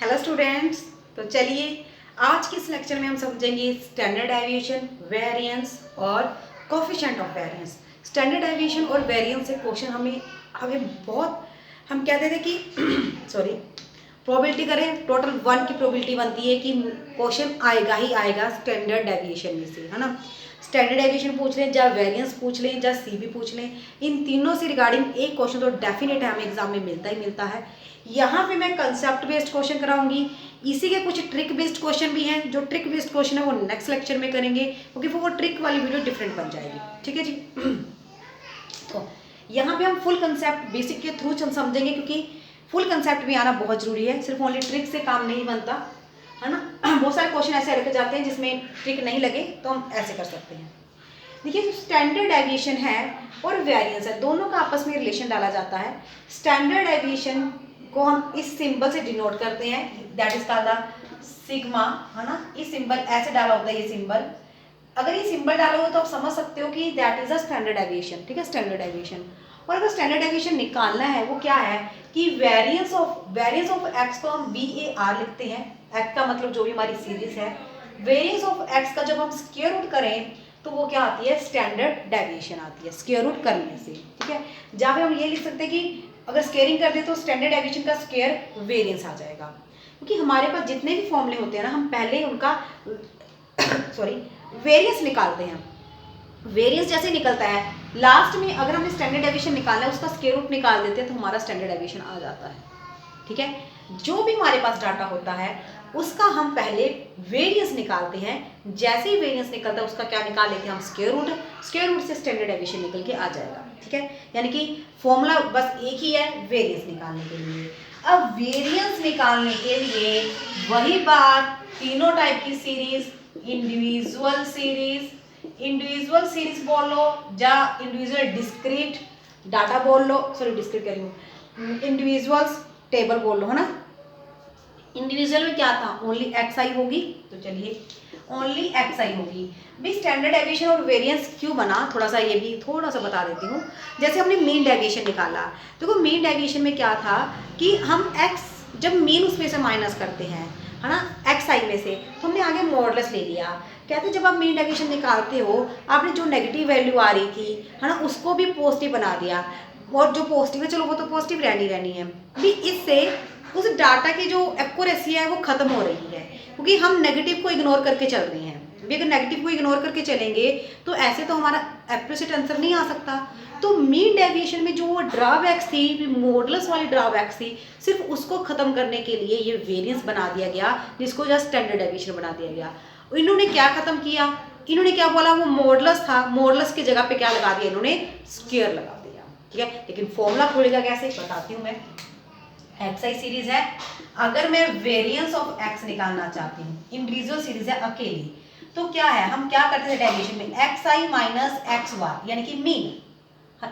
Hello students. तो चलिए आज के इस लेक्चर में हम समझेंगे स्टैंडर्ड डेविएशन, वेरिएंस और coefficient of variance. Standard deviation और वेरिएंस से क्वेश्चन हमें हमें बहुत हम कहते थे कि सॉरी प्रोबेबिलिटी करें, टोटल 1 की प्रोबेबिलिटी बनती है कि क्वेश्चन आएगा ही आएगा स्टैंडर्ड डेविएशन में से, है ना। स्टैंडर्ड डेविएशन पूछ लें, या वेरिएंस पूछ लें, या सीबी पूछ लें, इन तीनों से रिगार्डिंग एक क्वेश्चन तो डेफिनेट है, हमें एग्जाम में मिलता ही मिलता है। यहाँ पे मैं कंसेप्ट बेस्ड क्वेश्चन कराऊंगी, इसी के कुछ ट्रिक बेस्ड क्वेश्चन भी हैं। जो ट्रिक बेस्ड क्वेश्चन है वो नेक्स्ट लेक्चर में करेंगे, क्योंकि वो ट्रिक वाली वीडियो डिफरेंट बन जाएगी। ठीक है जी। तो यहाँ पे हम फुल कंसेप्ट बेसिक के थ्रू समझेंगे, क्योंकि फुल कंसेप्ट भी आना बहुत जरूरी है। सिर्फ ओनली ट्रिक से काम नहीं बनता, है ना। बहुत सारे क्वेश्चन ऐसे रखे जाते हैं जिसमें ट्रिक नहीं लगे, तो हम ऐसे कर सकते हैं। देखिए, जो स्टैंडर्ड डेविएशन है और वेरिएंस है, दोनों का आपस में रिलेशन डाला जाता है। स्टैंडर्ड डेविएशन को हम इस सिंबल से डिनोट करते हैं, that is called the sigma, है ना। इस सिंबल ऐसे डाला होता है, ये सिंबल अगर ये सिंबल डाला हो तो आप समझ सकते हो कि that is a standard deviation. ठीक है, स्टैंडर्ड डेविएशन। और अगर स्टैंडर्ड डेविएशन निकालना है वो क्या है कि वेरिएंस ऑफ एक्स को हम VAR लिखते हैं। एक्स का मतलब जो भी हमारी सीरीज है, वेरिएंस ऑफ एक्स का जब हम स्क्वायर रूट करें तो वो क्या आती है, स्टैंडर्ड डेविएशन आती है स्क्वायर रूट करने से। ठीक है, जहाँ पे हम ये लिख सकते हैं कि अगर स्क्वायरिंग कर दे तो स्टैंडर्ड डेविएशन का स्क्वायर वेरिएंस आ जाएगा। क्योंकि हमारे पास जितने भी फॉर्मूले होते हैं ना, हम पहले उनका सॉरी वेरिएंस निकालते हैं। वेरिएंस जैसे निकलता है, लास्ट में अगर हमें स्टैंडर्ड डेविएशन निकालना है उसका स्क्वायर रूट निकाल देते हैं तो हमारा स्टैंडर्ड डेविएशन आ जाता है। ठीक है, जो भी हमारे पास डाटा होता है उसका हम पहले वेरिएंस निकालते हैं। जैसे ही वेरिएंस निकलता है उसका क्या निकाल लेते हैं हम, स्क्वायर रूट से स्टैंडर्ड डेविएशन निकल के आ जाएगा। ठीक है, यानी कि फॉर्मूला बस एक ही है वेरिएंस निकालने के लिए। अब वेरिएंस निकालने के लिए वही बात, तीनों टाइप की सीरीज, इंडिविजुअल सीरीज बोल लो, या इंडिविजुअल डिस्क्रीट डाटा बोल लो, सॉरी डिस्क्रीट कह रही हूँ, इंडिविजुअल्स टेबल बोल लो, है ना। इंडिविजुअल में क्या था, ओनली XI होगी, तो चलिए ओनली XI होगी। भी स्टैंडर्ड डेविएशन और वेरिएंस क्यों बना, थोड़ा सा ये भी थोड़ा सा बता देती हूँ। जैसे हमने मीन डेविएशन निकाला, देखो मीन डेविएशन में क्या था कि हम x जब मीन उसमें से माइनस करते हैं, है ना, XI में से, तो हमने आगे मॉडुलस ले लिया। कहते जब आप मीन डेविएशन निकालते हो, आपने जो नेगेटिव वैल्यू आ रही थी, है ना, उसको भी पॉजिटिव बना दिया, और जो पॉजिटिव है चलो वो तो पॉजिटिव रहनी है। भी इससे उस डाटा की जो एक्यूरेसी है वो खत्म हो रही है, क्योंकि हम नेगेटिव को इग्नोर करके चल रहे हैं। भी अगर नेगेटिव को इग्नोर करके चलेंगे तो ऐसे तो हमारा एक्यूरेट आंसर नहीं आ सकता। तो मीन डेविएशन में जो ड्रॉबैक्स थी, मॉडुलस वाली ड्रॉबैक्स थी, सिर्फ उसको खत्म करने के लिए ये वेरिएंस बना दिया गया, जिसको जस्ट स्टैंडर्ड डेविएशन बना दिया गया। इन्होंने क्या खत्म किया, इन्होंने क्या बोला, वो मॉडुलस था, मॉडुलस की जगह पे क्या लगा दिया, इन्होंने स्क्वायर लगा दिया। ठीक है, लेकिन फॉर्मूला खोलेगा कैसे बताती हूँ मैं। XI सीरीज है, अगर मैं वेरिएंस ऑफ x निकालना चाहती हूँ, इंडिविजुअल सीरीज है अकेली, तो क्या है, हम क्या करते थे डेविएशन में, XI माइनस XY यानी कि मीन।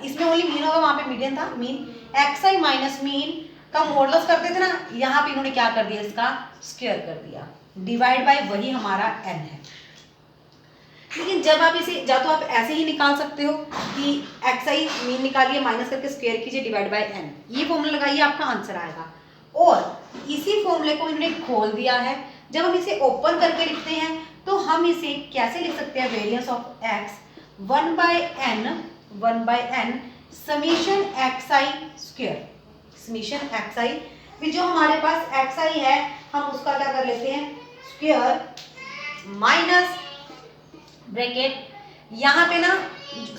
इसमें ओनली मीन होगा, वहां पे मीडियन था, मीन XI माइनस मीन का मॉडुलस करते थे ना, यहाँ पे इन्होंने क्या कर दिया, इसका स्क्वायर कर दिया, डिवाइड बाय वही हमारा n है। लेकिन जब आप इसे या तो आप ऐसे ही निकाल सकते हो कि XI मीन निकालिए, माइनस करके स्क्वायर कीजिए, डिवाइड बाय n, ये फॉर्मूला लगाइए, आपका आंसर आएगा। और इसी फॉर्मूले को इन्होंने खोल दिया है, जब हम इसे ओपन करके लिखते हैं तो हम इसे कैसे लिख सकते हैं, variance of x 1 by n summation XI square, summation XI भी जो हमारे पास XI है हम उसका क्या कर लेते हैं, स्क्वायर माइनस ब्रैकेट, यहाँ पे ना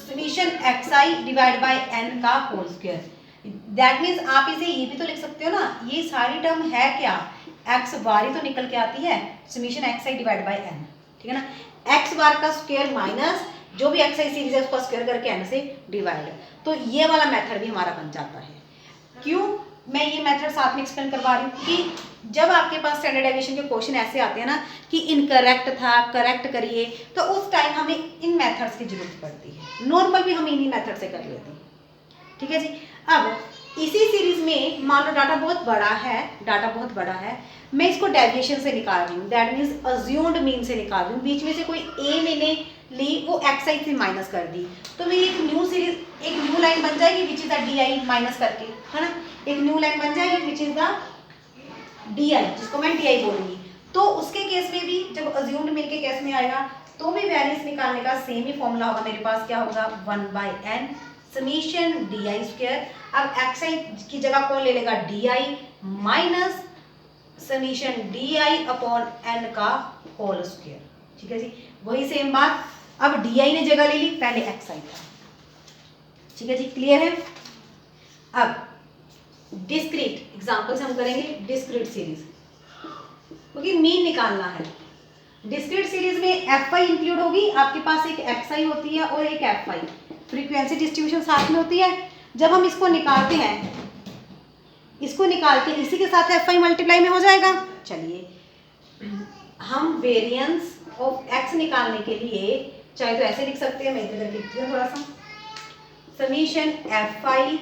summation XI divide by n का होल स्क्वायर। दैट मीन्स आप इसे ये भी तो लिख सकते हो ना, ये सारी टर्म है क्या, x बार ही तो निकल के आती है, summation XI divide by n। ठीक है ना, x बार का स्क्वायर माइनस जो भी XI सीरीज है उसका स्क्वायर करके n से डिवाइड, तो ये वाला मेथड भी हमारा बन जाता है। क्यों मैं ये मेथड साथ में एक्सप्लेन करवा रही हूँ कि जब आपके पास स्टैंडर्ड डेविएशन के क्वेश्चन ऐसे आते हैं ना कि इनकरेक्ट था, करेक्ट करिए, तो उस टाइम हमें इन मेथड्स की जरूरत पड़ती है। नॉर्मल भी हम इन्हीं मेथड से कर लेते हैं। ठीक है जी। अब इसी सीरीज में मान लो डाटा बहुत बड़ा है, मैं इसको डेविएशन से निकाल रही हूँ, दैट मीन्स अज्यूम्ड मीन से निकाल रही हूँ, बीच में से कोई a मैंने ली, वो XI से माइनस कर दी, तो मेरी एक न्यू सीरीज, एक न्यू लाइन बन जाएगी which is the DI minus करके, है ना, एक न्यू लाइन बन जाएगी which is the D I, जिसको मैं डी आई बोलूँगी, तो उसके केस में भी जब अज्यूम्ड मीन के केस में आएगा तो भी वेरिएंस निकालने का सेम ही फॉर्मूला होगा मेरे पास। क्या होगा? 1/n summation d i square. अब एक्स आई की जगह कौन ले लेगा? D i minus summation d i upon n का होल स्क्वायर। ठीक है जी, वही सेम बात। अब डी आई ने जगह ले ली, पहले एक्स आई था। ठीक है जी, क्लियर है। अब डिस्क्रीट एग्जाम्पल से हम करेंगे डिस्क्रीट सीरीज, क्योंकि मीन निकालना है। डिस्क्रीट सीरीज में एफ आई इंक्लूड होगी, आपके पास एक एक्स आई होती है और एक एफ आई, फ्रीक्वेंसी डिस्ट्रीब्यूशन साथ में होती है। जब हम इसको निकालते हैं, इसको निकाल के इसी के साथ एफ आई मल्टीप्लाई में हो जाएगा। चलिए हम वेरिएंस ऑफ एक्स निकालने के लिए चाहे तो ऐसे लिख सकते हैं, मैं इधर लिखती हूँ थोड़ा सा, summation f i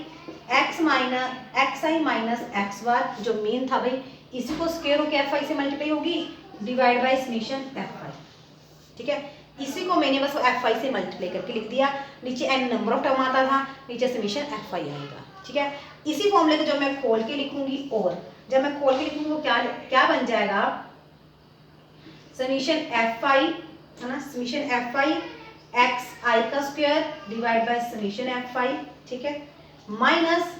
x minus x i minus x bar, जो मीन था भाई, इसी को स्क्वायर होकर एफ आई से मल्टीप्लाई होगी, डिवाइड बाय समीशन एफ आई। ठीक है, इसी को मैंने बस एफ आई से मल्टीप्लाई करके लिख दिया। नीचे एन नंबर ऑफ टर्म आता था, नीचे समीशन एफ आई आएगा। ठीक है, इसी फॉर्मूले को जब मैं खोल के लिखूंगी, और जब मैं खोल के लिखूंगी तो क्या बन जाएगा? समीशन एफ आई, है ना, summation f i x i का square divide bye summation f आई। ठीक है, माइनस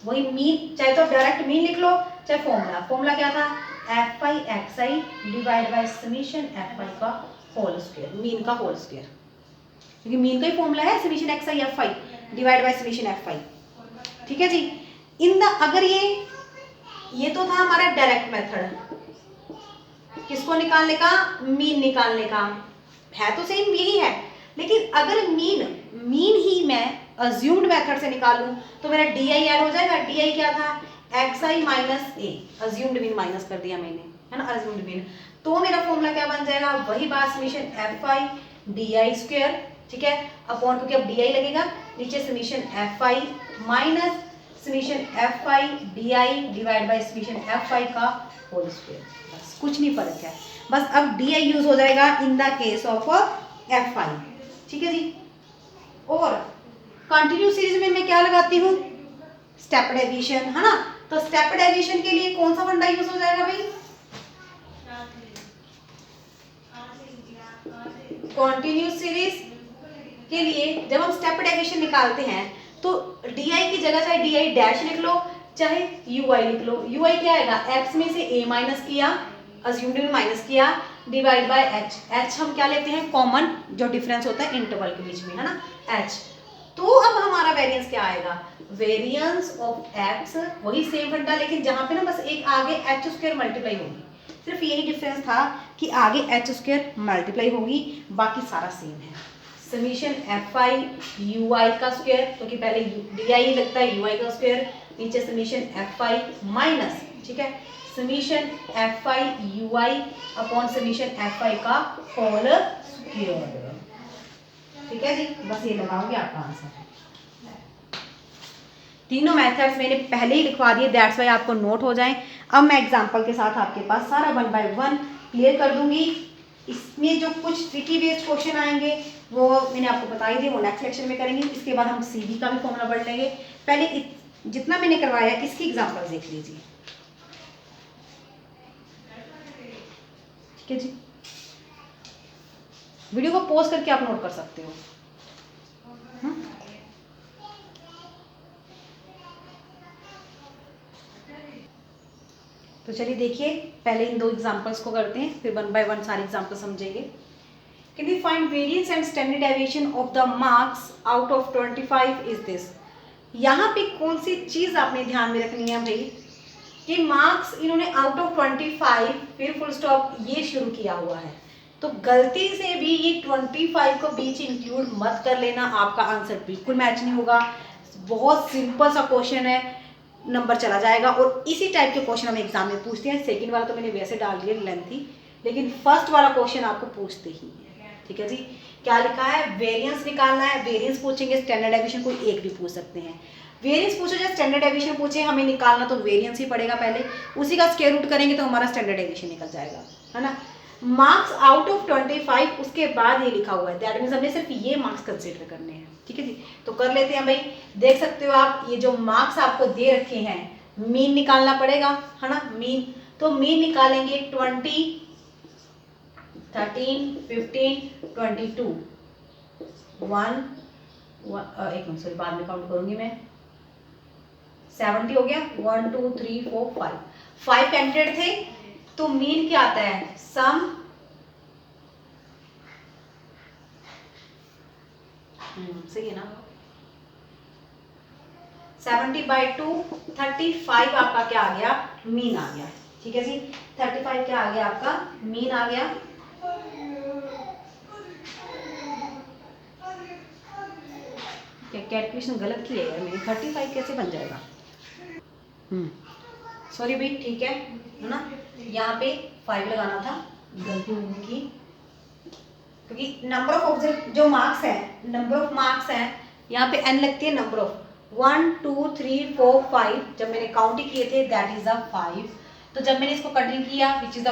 वही मीन, चाहे तो डायरेक्ट मीन लिख लो, चाहे फॉर्मूला क्या था? F i x I divide by summation f आई का होल स्क्वायर, मीन का होल स्क्वायर, क्योंकि मीन का ही फॉर्मूला है summation x I F I divide by summation f आई। ठीक है जी, इन द अगर ये तो था हमारा डायरेक्ट मेथड, किसको निकालने का? मीन निकालने का। है तो सेम यही है, लेकिन अगर मीन ही मैं अज्यूम्ड मेथड से निकालूं तो मेरा डी आई ऐड हो जाएगा। डी आई क्या था? X i minus A, assumed mean minus कर दिया मैंने, है ना, अज्यूम्ड मीन। तो मेरा फॉर्मूला क्या बन जाएगा? वही बात, summation f I D i square. ठीक है, अपॉन, क्योंकि अब डी आई लगेगा, नीचे summation f I minus summation f I D I divide by summation f आई का होल स्क्वायर। बस कुछ नहीं फर्क है, बस अब डी आई यूज हो जाएगा in the case of F I. ठीक है जी, और कंटिन्यू सीरीज में मैं क्या लगाती हूँ? स्टेप डेविएशन, है ना। तो स्टेप डेविएशन के लिए कौन सा फंडा यूज हो जाएगा भाई? कंटिन्यू सीरीज के लिए जब हम स्टेप डेविएशन निकालते हैं तो डी आई की जगह चाहे डी आई डैश लिख लो, चाहे यू आई लिख लो। यू आई क्या आएगा? एक्स में से ए माइनस किया, अज्यूम्ड में माइनस किया, डिवाइड बाय एच। एच हम क्या लेते हैं? कॉमन जो डिफरेंस होता है इंटरवल के बीच में, है ना, एच। तो अब हमारा वेरिएंस क्या आएगा? वेरिएंस ऑफ एक्स, वही सेम फंडा, लेकिन जहां पे ना बस एक आगे एच स्क्वायर मल्टीप्लाई होगी, सिर्फ यही डिफरेंस था कि आगे एच स्क्वायर मल्टीप्लाई होगी, बाकी सारा सेम है। समीशन एफ आई यू आई का स्क्वायर, क्योंकि पहले डी आई लगता है, यू आई का स्क्वायर, नीचे समीशन एफ आई माइनस, ठीक है, summation f I you I upon summation f आई का होल स्क्वायर। ठीक है जी, बस ये लगाओगे आपका आंसर। तीनों मेथड्स मैंने पहले ही लिखवा दिए, दैट्स वाई आपको नोट हो जाएं। अब मैं एग्जांपल के साथ आपके पास सारा 1 बाय 1 क्लियर कर दूंगी। इसमें जो कुछ ट्रिकी बेस्ड क्वेश्चन आएंगे वो मैंने आपको बता ही दिया, वो नेक्स्ट लेक्चर में करेंगे। इसके बाद हम सीबी का भी फॉर्मूला पढ़ लेंगे। पहले जितना मैंने करवाया इसकी एग्जाम्पल देख लीजिए। ठीक है जी, वीडियो को पॉज करके आप नोट कर सकते हो। तो चलिए देखिए, पहले इन 2 एग्जांपल्स को करते हैं, फिर 1 बाय 1 सारे एग्जांपल समझेंगे। Can we find variance and standard deviation of the marks out of 25 is this. यहाँ पे कौन सी चीज आपने ध्यान में रखनी है भाई, कि मार्क्स इन्होंने आउट ऑफ 25 फिर फुल स्टॉप ये शुरू किया हुआ है, तो गलती से भी ये 25 को बीच इंक्लूड मत कर लेना, आपका आंसर बिल्कुल मैच नहीं होगा। बहुत सिंपल सा क्वेश्चन है, नंबर चला जाएगा। और इसी टाइप के क्वेश्चन हमें एग्जाम में पूछते हैं। सेकंड वाला तो मैंने वैसे डाल दिया लेंथी, लेकिन फर्स्ट वाला क्वेश्चन आपको पूछते ही है। ठीक है जी, क्या लिखा है? वेरिएंस निकालना है। वेरिएंस पूछेंगे, स्टैंडर्ड डेविएशन कोई एक भी पूछ सकते हैं। वेरिएंस पूछो या स्टैंडर्ड डेविएशन पूछे, हमें निकालना तो वेरिएंस ही पड़ेगा पहले, उसी का स्क्वायर रूट करेंगे तो हमारा स्टैंडर्ड डेविएशन निकल जाएगा, है ना। मार्क्स आउट ऑफ 25, उसके बाद ये लिखा हुआ है, दैट मीन्स हमने सिर्फ ये मार्क्स कंसिडर करने हैं। ठीक है जी, तो कर लेते हैं भाई। देख सकते हो आप, ये जो मार्क्स आपको दे रखे हैं, मीन निकालना पड़ेगा, है ना, मीन। तो मीन निकालेंगे 20, 13, 15, 22, 1, एक मिनट सॉरी बाद में काउंट करूंगी मैं, 70 हो गया, 1 2 3 4 5 कैंडिडेट थे, तो मीन क्या आता है, सम सही है ना, 70/2 35 आपका क्या आ गया, मीन आ गया। ठीक है जी, 35 क्या आ गया आपका, मीन आ गया। क्या कैलकुलेशन गलत की है यार मेरी, 35 कैसे बन जाएगा, सॉरी भाई, ठीक है ना, यहाँ पे 5 लगाना था, गलती मैंने की, क्योंकि नंबर ऑफ ऑब्जेक्ट जो मार्क्स है, नंबर ऑफ मार्क्स है, यहाँ पे n लगती है, नंबर ऑफ 1 2 3 4 5, जब मैंने काउंट किए थे दैट इज द 5, तो जब मैंने इसको कटिंग किया विच इज द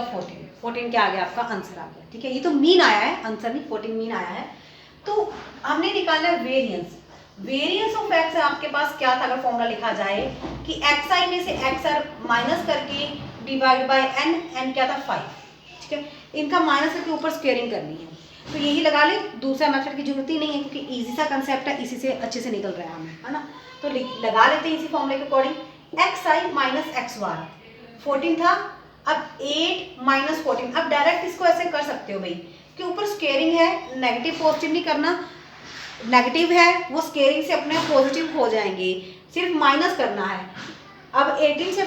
14 क्या आ गया आपका आंसर आ गया। ठीक है, ये तो मीन आया है, आंसर नहीं, 14 मीन आया है। तो हमने निकाला है वेरिएंस, वेरिएंस ऑफ एक्स आपके पास क्या था, अगर फॉर्मूला लिखा जाए कि एक्स आई में से एक्स आर माइनस करके डिवाइड बाय एन, एन क्या था 5। ठीक है, इनका माइनस करके ऊपर स्क्वेयरिंग करनी है, तो यही लगा ले, दूसरा मेथड की जरूरत ही नहीं है, क्योंकि इजी सा कंसेप्ट है, इसी से अच्छे से निकल रहा है हमें, है ना। तो लगा लेते हैं इसी फॉर्मूले के according, x i minus x Y 14 था, अब 8 माइनस 14, अब डायरेक्ट इसको ऐसे कर सकते हो भाई कि ऊपर स्क्वेयरिंग है, नेगेटिव पॉजिटिव नहीं करना, नेगेटिव है वो स्केयरिंग से अपने पॉजिटिव हो जाएंगे, सिर्फ माइनस करना है। अब 18 से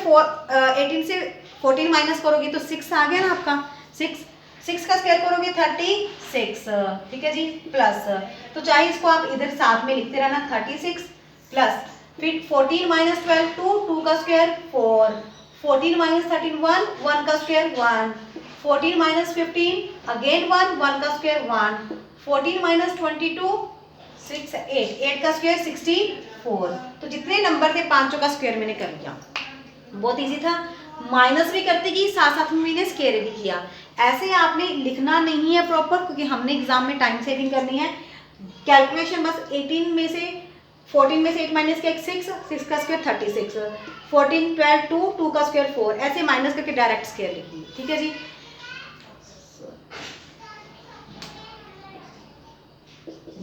14 माइनस करोगे तो 6 आ गया ना आपका, 6 का स्क्वायर करोगे 36। ठीक है जी, प्लस, तो चाहे इसको आप इधर साथ में लिखते रहना, 36 प्लस, फिर 14 माइनस 12 2 का स्क्वायर 4, 14 माइनस 13 1 का स्क्वायर 1, 14 माइनस 15 अगेन 1 का स्क्वायर 1, 14 माइनस 22 6 8 का स्क्वायर 64। तो जितने नंबर थे पांचों का स्क्वायर मैंने कर लिया, बहुत इजी था, माइनस भी करते गई साथ साथ में मैंने स्क्वायर भी किया। ऐसे आपने लिखना नहीं है प्रॉपर, क्योंकि हमने एग्जाम में टाइम सेविंग करनी है। कैलकुलेशन बस 18 में से 14 में से 8 माइनस किया 6 का स्क्वायर 36, 14 12 2 का स्क्वायर 4, ऐसे माइनस करके डायरेक्ट स्क्वायर लिखिए। ठीक है जी,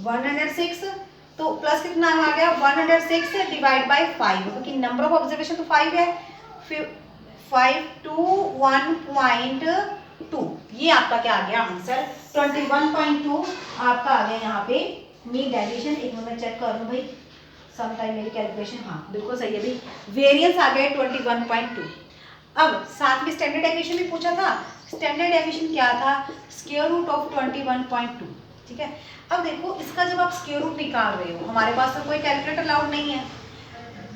106, तो प्लस कितना आ गया 106 डिवाइड बाय 5, क्योंकि नंबर ऑफ ऑब्जर्वेशन तो 5 है, फिर 5 to 1.2, ये आपका क्या आ गया आंसर, 21.2 आपका आ गया यहाँ पे मीन डेविएशन। एक मिनट मैं चेक कर लूँ भाई, सम टाइम मेरी कैलकुलेशन, हाँ बिल्कुल सही है भाई, वेरिएंस आ गया 21.2। अब साथ में स्टैंडर्ड डेविएशन भी पूछा था, स्टैंडर्ड डेविएशन क्या था, स्क्वायर रूट ऑफ 21.2। ठीक है, अब देखो इसका जब आप स्क्वायर रूट निकाल रहे हो, हमारे पास तो कोई कैलकुलेटर अलाउड नहीं है,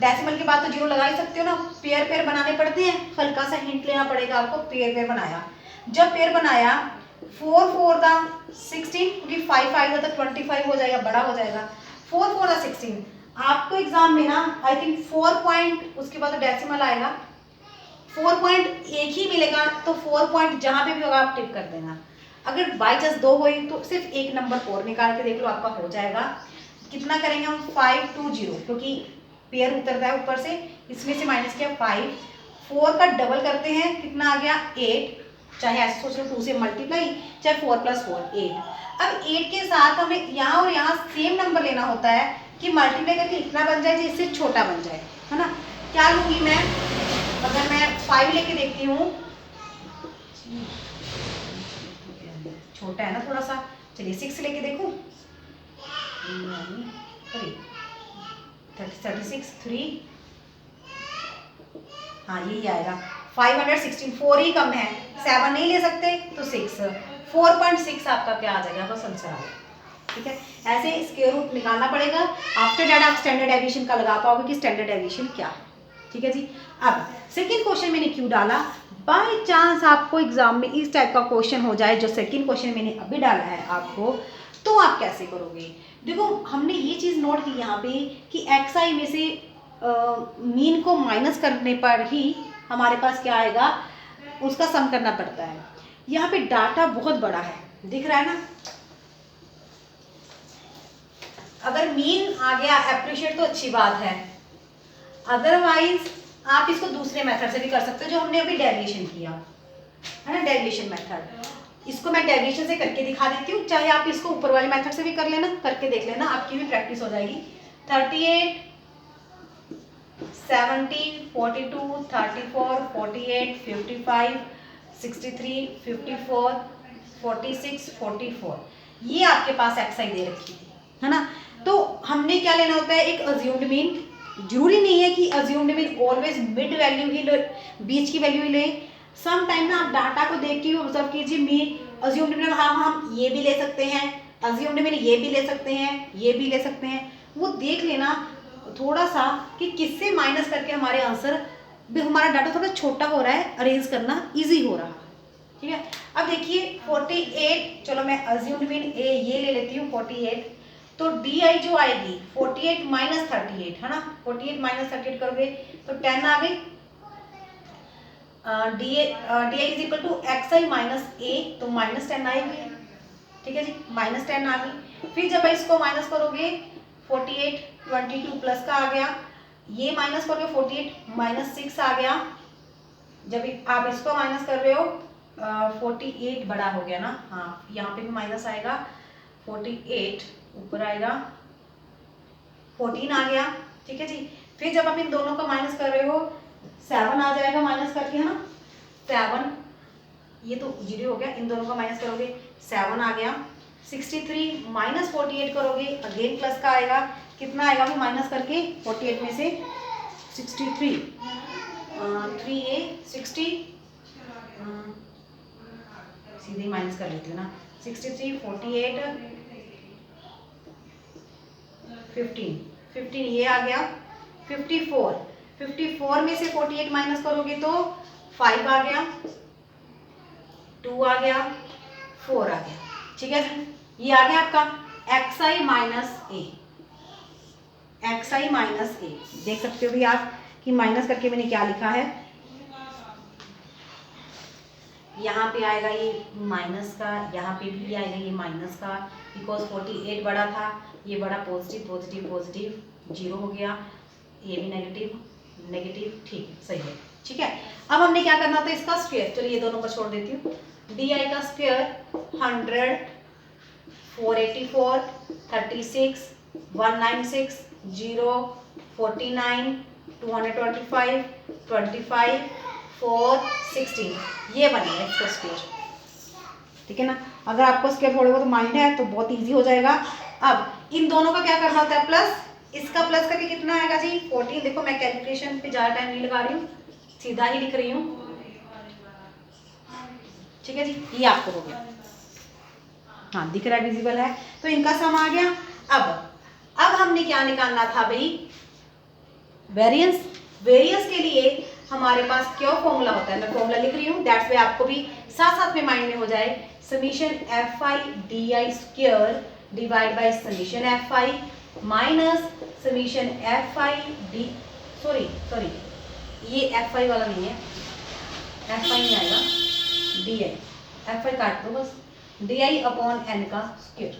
डेसिमल के बाद तो जीरो लगा ही सकते हो ना, पेयर पेयर बनाने पड़ते हैं, हल्का सा हिंट लेना पड़ेगा आपको, पेयर पेयर बनाया, जब पेयर बनाया 4 4 दा 16, क्योंकि 5 5 दा 25 हो जाएगा, बड़ा हो जाएगा, 4 4 दा 16, आपको एग्जाम में ना आई थिंक 4 पॉइंट, उसके बाद डेसिमल आएगा, 4 पॉइंट एक ही मिलेगा, तो 4 पॉइंट जहां पे भी होगा आप टिक कर देना। अगर बाई चांस 2 हुई तो सिर्फ एक नंबर 4 निकाल के देख लो, आपका हो जाएगा। कितना करेंगे हम 520, क्योंकि पेयर उतरता है ऊपर से, इसमें से माइनस किया 5, 4 का डबल करते हैं, कितना आ गया 8, चाहे ऐसे सोच लो 2 से मल्टीप्लाई, चाहे 4 + 4 8। अब 8 के साथ हमें यहाँ और यहाँ सेम नंबर लेना होता है कि मल्टीप्लाई करके इतना बन जाए जिससे छोटा बन जाए, है ना। क्या लूँगी मैं, अगर मैं 5 लेके देखती हूँ, छोटा है ना थोड़ा सा, चलिए 6 लेके देखूं, 36 3, हाँ यही आएगा 516, 4 ही कम है, 7 नहीं ले सकते तो 6, 4.6 आपका क्या आ जाएगा, बस आंसर आ जाएगा। ठीक है, ऐसे स्क्वायर रूट निकालना पड़ेगा, आफ्टर दैट आप स्टैंडर्ड डेविएशन का लगा पाओगे कि स्टैंडर्ड डेविएशन क्या है। ठीक है जी, अब सेकंड क्वेश्चन मैंने क्यों डाला, बाय चांस आपको एग्जाम में इस टाइप का क्वेश्चन हो जाए, जो सेकंड क्वेश्चन मैंने अभी डाला है आपको, तो आप कैसे करोगे। देखो हमने ये चीज़ नोट की यहाँ पे कि एक्स आई में से मीन को माइनस करने पर ही हमारे पास क्या आएगा, उसका सम करना पड़ता है। यहाँ पे डाटा बहुत बड़ा है, दिख रहा है ना, अगर मीन आ गया अप्रिशिएट तो अच्छी बात है, अदरवाइज आप इसको दूसरे मेथड से भी कर सकते हो जो हमने अभी डेविएशन किया है ना, डेविएशन मेथड। इसको मैं डेविएशन से करके दिखा देती हूँ, चाहे आप इसको ऊपर वाले मेथड से भी कर लेना, करके देख लेना, आपकी भी प्रैक्टिस हो जाएगी। 38 70 42 34 48 55 63 54 46 44 ये आपके पास एक्सआई दे रखी है ना। तो हमने क्या लेना होता है, एक अज्यूम्ड मीन। जरूरी नहीं है कि assumed mean always mid value ही बीच की वैल्यू ही ले। सम टाइम ना आप डाटा को देख के ऑब्जर्व कीजिए, मीन अज्यूम्ड मीन हाँ हम ये भी ले सकते हैं, अज्यूम्ड मीन ये भी ले सकते हैं, ये भी ले सकते हैं, वो देख लेना थोड़ा सा कि किससे माइनस करके हमारे आंसर, हमारा डाटा थोड़ा छोटा हो रहा है, अरेंज करना इजी हो रहा है। ठीक है, अब देखिए 48, चलो मैं अज्यूम्ड मीन ए ये ले लेती हूँ 48, तो डी आई जो आएगी 48 माइनस 38 है ना, 48 माइनस 38 करोगे तो 10 आ गई। D i is equal to x i minus a, तो माइनस 10 आएगी। ठीक है जी, माइनस 10 आ गई। फिर जब इसको माइनस करोगे 48 22 प्लस का आ गया, ये माइनस करोगे 48 माइनस 6 आ गया। जब आप इसको माइनस कर रहे हो 48 बड़ा हो गया ना, हाँ यहाँ पे भी माइनस आएगा, 48 ऊपर आएगा, 14 आ गया। ठीक है जी, फिर जब आप इन दोनों का माइनस कर रहे हो 7 आ जाएगा माइनस करके, है ना 7, ये तो 0 हो गया, इन दोनों का माइनस करोगे 7 आ गया। 63 माइनस 48 करोगे अगेन प्लस का आएगा, कितना आएगा वो माइनस करके 48 में से 63 3a 60, सीधे माइनस कर लेती हूँ ना, 63 48 15 ये आ गया। 54 में से 48 माइनस करोगे तो 5 आ गया, 2 आ गया, 4 आ गया। ठीक है, ये आ गया आपका x i minus A, x i minus ए। देख सकते हो भी आप कि माइनस करके मैंने क्या लिखा है, यहाँ पे आएगा ये माइनस का, यहाँ पे भी आएगा ये माइनस का, बिकॉज 48 बड़ा था, ये बड़ा पॉजिटिव पॉजिटिव पॉजिटिव 0 हो गया, ये भी नेगेटिव नेगेटिव, ठीक है सही है। ठीक है, अब हमने क्या करना था, इसका स्क्वायर, चलिए ये दोनों को छोड़ देती हूँ। डी आई का स्क्वायर 100 484 36 196 0 49 225 25 4 16 ये बनेगा इसका स्क्वायर। ठीक है ना, अगर आपको स्क्वायर थोड़े बहुत माइंड है तो बहुत इजी हो जाएगा। अब इन दोनों का क्या करना होता है, प्लस, इसका प्लस करके कितना आएगा जी 14। देखो मैं कैलकुलेशन पे ज़्यादा टाइम नहीं लगा रही हूँ, सीधा ही लिख रही हूँ। ठीक है जी, ये आपको हो गया, हाँ दिख रहा है, विजिबल है, तो इनका सम आ गया। अब हमने क्या निकालना था भाई, वेरिएंस। वेरिएंस के लिए हमारे पास क्या फॉर्मूला होता है, मैं फॉर्मूला लिख रही हूँ, दैट्स वे आपको भी साथ साथ में माइंड में हो जाए। Summation f I D i square divide by summation f I minus summation f I D, sorry ये एफ आई वाला नहीं है, एफ आई नहीं आएगा, डी आई, एफ आई काट दो बस, डी आई अपॉन एन का स्क्वायर।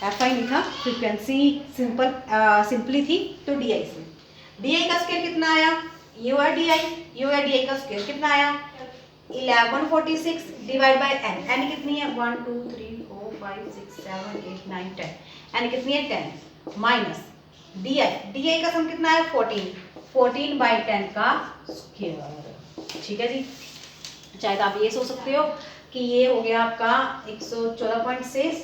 एफ आई नहीं था, फ्रीक्वेंसी सिंपली थी तो डी आई से। डी आई का स्क्वायर कितना आया, ये हुआ डी आई, ये हुआ डी आई का स्क्वायर, कितना आया 1146 डिवाइड बाय एन, एन कितनी है 1 2 3 4 5 6 7 8 9 10, एन कितनी है 10 माइनस डी आई का सम कितना है 14 बाई 10 का स्क्वायर। ठीक है जी, चाहे तो आप ये सोच सकते हो कि ये हो गया आपका 114.6,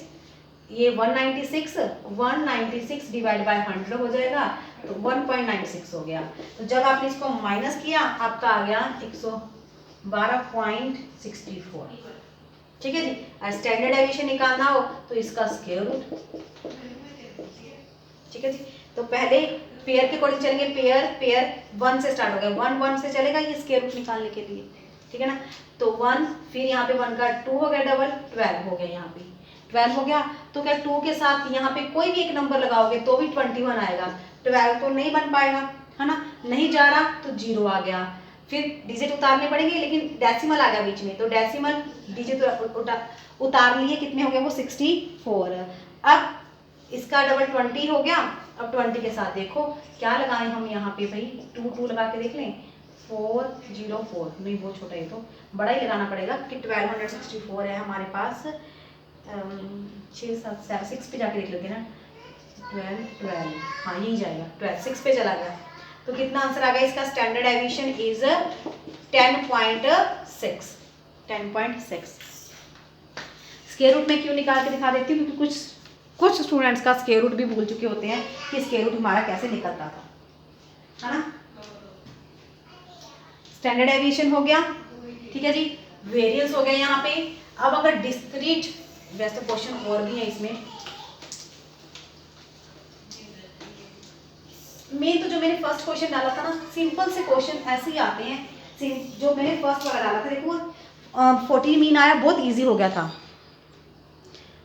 ये 196 डिवाइड बाय 100 हो जाएगा तो 1.96 हो गया। तो जब आपने इसको माइनस किया आपका आ गया 112.64। ठीक है जी, और स्टैंडर्ड डेविएशन निकालना हो तो इसका स्क्वायर रूट। ठीक है जी, तो पहले पेयर के अकॉर्डिंग चलेंगे, पेयर 1 से स्टार्ट हो गया, 1 से चलेगा ये स्क्वायर रूट निकालने के लिए। ठीक है ना, तो 1, फिर यहाँ पे 1 का 2 हो गया डबल, 12 हो गया, यहाँ पे 12 हो गया। तो क्या 2 के साथ यहाँ पे कोई भी एक नंबर लगाओगे तो भी 21 आएगा, 12 तो नहीं बन पाएगा, है ना, नहीं जा रहा तो 0 आ गया। फिर डिजिट उतारने पड़ेंगे, लेकिन डेसिमल आ गया बीच में, तो डेसिमल डिजिट उतार लिए, कितने हो गए वो 64। अब इसका डबल 20 हो गया, अब 20 के साथ देखो क्या लगाएं हम यहाँ पे भाई, 2 2 लगा के देख लें, 404, नहीं बहुत छोटा, ये तो बड़ा ही लगाना पड़ेगा कि 1264 है हमारे पास। 6 7 7 6 पे जाके देख लेते ना, 12, हाँ यही जाएगा, 12 6 पे चला गया। तो कितना आंसर आ गया इसका? Standard deviation is 10.6, 10.6। Square root में क्यों निकाल के दिखा देती हूँ, क्योंकि कुछ स्टूडेंट्स का स्क्वायर रूट भी भूल चुके होते हैं कि स्क्वायर रूट हमारा कैसे निकलता था, है ना। स्टैंडर्ड डेविएशन हो गया, ठीक है जी, वेरिएंस हो गया यहाँ पे। अब अगर डिस्क्रीट, वैसे क्वेश्चन और भी है इसमें, मेन तो जो मैंने फर्स्ट क्वेश्चन डाला था ना, सिंपल से क्वेश्चन ऐसे ही आते हैं। जो मैंने फर्स्ट वाला डाला था देखो 14 मीन आया, बहुत इजी हो गया था।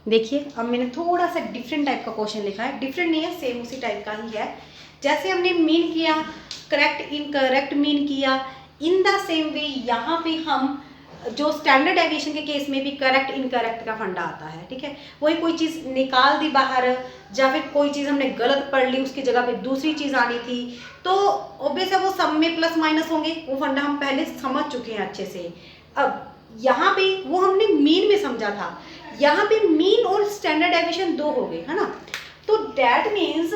देखिए अब मैंने थोड़ा सा डिफरेंट टाइप का क्वेश्चन लिखा है, डिफरेंट नहीं है, सेम उसी टाइप का ही है। जैसे हमने मीन किया, करेक्ट इनकरेक्ट मीन किया, इन द सेम वे यहाँ पे हम जो स्टैंडर्ड डेविएशन के केस में भी करेक्ट इनकरेक्ट का फंडा आता है, ठीक है। वही कोई चीज़ निकाल दी बाहर, या फिर कोई चीज़ हमने गलत पढ़ ली, उसकी जगह पे दूसरी चीज़ आनी थी, तो ऑब्वियस है वो सब में प्लस माइनस होंगे, वो फंडा हम पहले समझ चुके हैं अच्छे से। अब यहाँ पे वो हमने मीन में समझा था, यहाँ पे मीन और स्टैंडर्ड डेविएशन दो हो गए, है ना। तो दैट मीन्स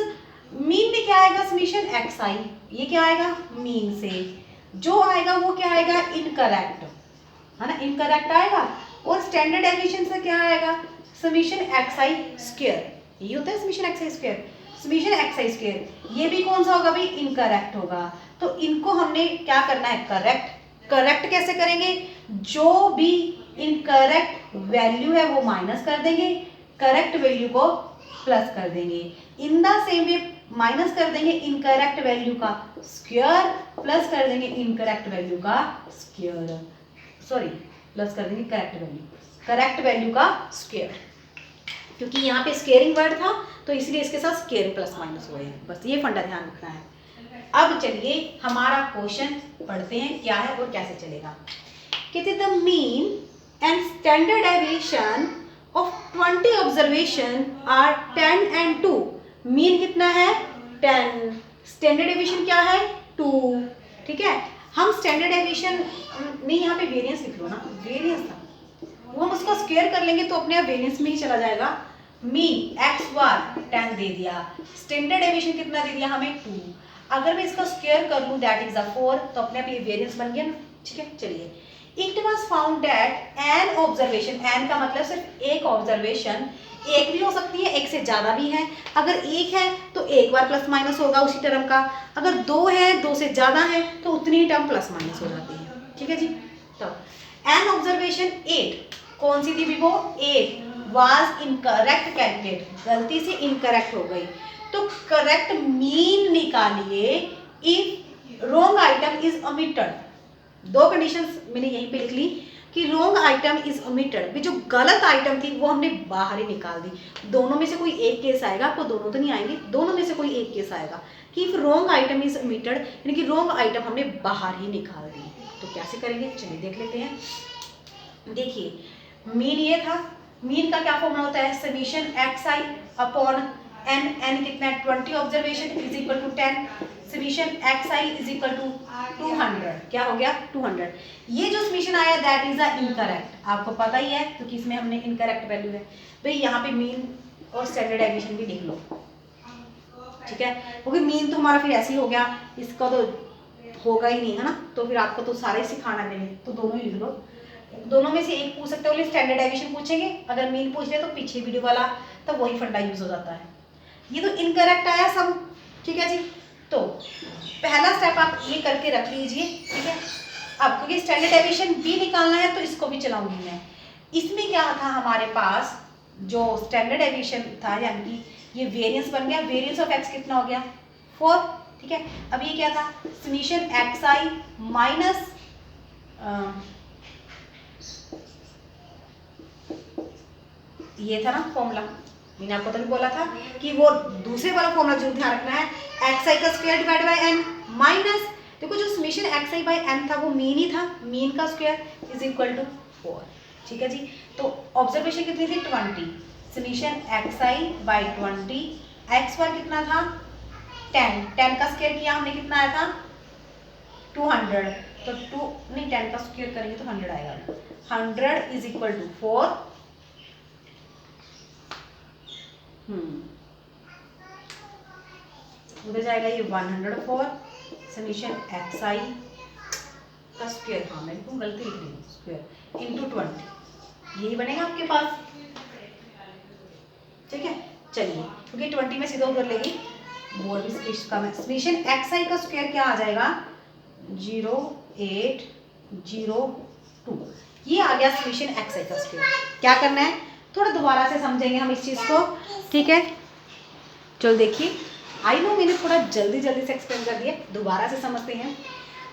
मीन में क्या आएगा? समीशन एक्स आई, ये क्या आएगा? मीन से जो आएगा वो क्या आएगा? इनकरेक्ट, है ना, इनकरेक्ट आएगा। और स्टैंडर्ड डेविएशन से क्या आएगा? समीशन एक्स आई स्क्वायर, ये होता है समीशन एक्स आई स्क्वायर, समीशन एक्स आई स्क्वायर। ये भी कौन सा होगा भाई? इनकरेक्ट होगा। तो इनको हमने क्या करना है? करेक्ट। करेक्ट कैसे करेंगे? जो भी इनकरेक्ट वैल्यू है वो माइनस कर देंगे, करेक्ट वैल्यू को प्लस कर देंगे। In the same way minus कर देंगे इनकरेक्ट वैल्यू का स्क्वायर, प्लस कर देंगे इनकरेक्ट वैल्यू का स्क्वायर, सॉरी प्लस कर देंगे करेक्ट वैल्यू का स्क्वायर, क्योंकि यहाँ पे स्क्वेयरिंग वर्ड था तो इसलिए इसके साथ स्क्वेयर प्लस माइनस हुए हैं। बस ये फंडा ध्यान रखना है। अब चलिए हमारा क्वेश्चन पढ़ते हैं क्या है और कैसे चलेगा। कहते the mean and standard deviation of 20 observation are 10 and 2। Mean कितना है? 10। स्टैंडर्ड डेविएशन क्या है? 2, ठीक है। हम स्टैंडर्ड डेविएशन नहीं, यहाँ पे वेरिएंस लिख लो ना, वेरिएंस था वो हम उसका स्क्वायर कर लेंगे तो अपने आप वेरिएंस में ही चला जाएगा। मीन एक्स बार 10 दे दिया, स्टैंडर्ड डेविएशन कितना दे दिया हमें? 2। अगर मैं इसका स्क्वायर कर लूँ दैट इज 4, तो अपने आप ये वेरिएंस बन गया ना, ठीक है। चलिए, it was found that n observation, n का मतलब सिर्फ एक ऑब्जर्वेशन, एक भी हो सकती है, एक से ज़्यादा भी है। अगर एक है तो एक बार प्लस माइनस होगा उसी टर्म का, अगर दो है, दो से ज़्यादा है तो उतनी ही टर्म प्लस माइनस हो जाती है, ठीक है जी। तो एन ऑब्जर्वेशन 8, कौन सी थी भी वो? 8 वाज इनकरेक्ट कैलकुलेट, गलती से इनकरेक्ट हो गई, तो करेक्ट मीन निकालिए if wrong item is omitted. दो कंडीशंस मैंने यहीं पे लिख ली कि रॉन्ग आइटम इज ओमिटेड, भी जो गलत आइटम थी वो हमने बाहर ही निकाल दी। दोनों में से कोई एक केस आएगा, आपको दोनों तो नहीं आएंगे, दोनों में से कोई एक केस आएगा कि if wrong item is omitted, यानी कि रॉन्ग आइटम हमने बाहर ही निकाल दी। तो कैसे करेंगे? चलिए देख लेते हैं। देखिए, मीन ये था, मीन का क्या फॉर्मूला होता है? Summation x i upon n, n कितना है? 20 observation is equal to 10, summation x i is equal to 200, क्या हो गया? 200। ये जो समीशन आया दैट इज अ इनकरेक्ट, आपको पता ही है क्योंकि इसमें हमने इनकरेक्ट वैल्यू है। भाई यहाँ पे मीन और स्टैंडर्ड डेविएशन भी लिख लो, ठीक है, क्योंकि मीन तो हमारा फिर ऐसे ही हो गया, इसका तो होगा ही नहीं, है ना। तो फिर आपको तो सारे सिखाना नहीं, तो दोनों ही लिख लो। दोनों में से एक पूछ सकते हो, स्टैंडर्ड डेविएशन पूछेंगे, अगर मीन पूछ ले तो पीछे वीडियो वाला, तब वही फंडा यूज हो जाता है। ये तो इनकरेक्ट आया सब, ठीक है जी। तो पहला स्टेप आप ये करके रख लीजिए, ठीक है। अब क्योंकि स्टैंडर्ड डेविएशन भी निकालना है तो इसको भी चलाऊंगी मैं। इसमें क्या था हमारे पास? जो स्टैंडर्ड डेविएशन था, यानी कि ये वेरिएंस बन गया, वेरिएंस ऑफ एक्स कितना हो गया? 4, ठीक है। अब ये क्या था? समीशन एक्स आई माइनस ये था ना फॉर्मूला, मैंने आपको तभी बोला था कि वो दूसरे वाला फॉर्मूला जरूर ध्यान रखना है, एक्स आई का square divide by n minus, देखो जो summation x i by n था वो मीन ही था, मीन का स्क्वायर इज इक्वल टू 4, ठीक है जी। तो ऑब्जर्वेशन कितनी थी? 20, summation x i bye 20, x बार कितना था? 10 का स्क्वायर किया हमने, कितना आया था 200, तो 2 नहीं 10 का स्क्वायर करेंगे तो 100 आएगा, 100 इज इक्वल टू 4, उधर जाएगा ये 104, समीशन एक्स आई का स्क्वायर, हाँ मैं लिखूँ गलती लिख रही हूँ, स्क्वायर इंटू 20, यही बनेगा आपके पास, ठीक है। चलिए क्योंकि 20 में सीधा उधर लेगी, वो भी इसका समीशन एक्स आई का स्क्वायर क्या आ जाएगा 0802, ये आ गया समीशन एक्स आई का स्क्वायर। क्या करना है, थोड़ा दोबारा से समझेंगे हम इस चीज़ को, ठीक है। चलो देखिए, आई नो मैंने थोड़ा जल्दी जल्दी से एक्सप्लेन कर दिया, दोबारा से समझते हैं।